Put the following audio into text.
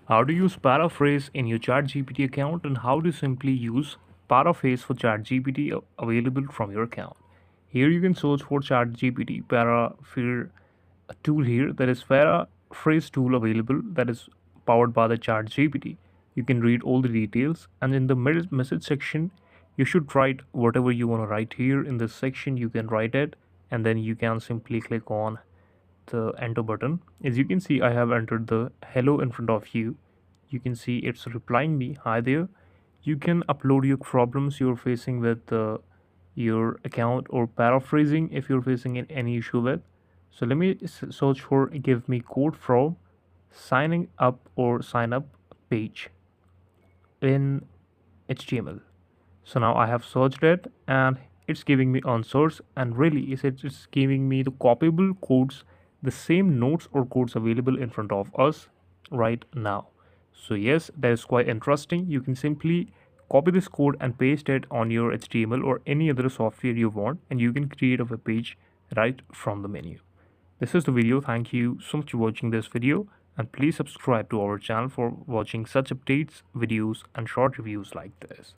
How to use paraphrase in your ChatGPT account and how to simply use paraphrase for ChatGPT available from your account. Here you can search for ChatGPT paraphrase tool here, that is paraphrase tool available, that is powered by the ChatGPT. You can read all the details, and in the message section you should write whatever you want to write. Here in this section you can write it, and then you can simply click on the enter button. As you can see, I have entered the hello in front of you. You can see it's replying me, hi there. You can upload your problems you're facing with your account, or paraphrasing if you're facing any issue with. So let me search for give me code from signing up or sign up page in HTML. So now I have searched it and it's giving me answers, and really it's giving me the copyable codes, the same notes or codes available in front of us right now. So yes, that is quite interesting. You can simply copy this code and paste it on your HTML or any other software you want, and you can create a web page right from the menu. This is the video. Thank you so much for watching this video, and please subscribe to our channel for watching such updates, videos and short reviews like this.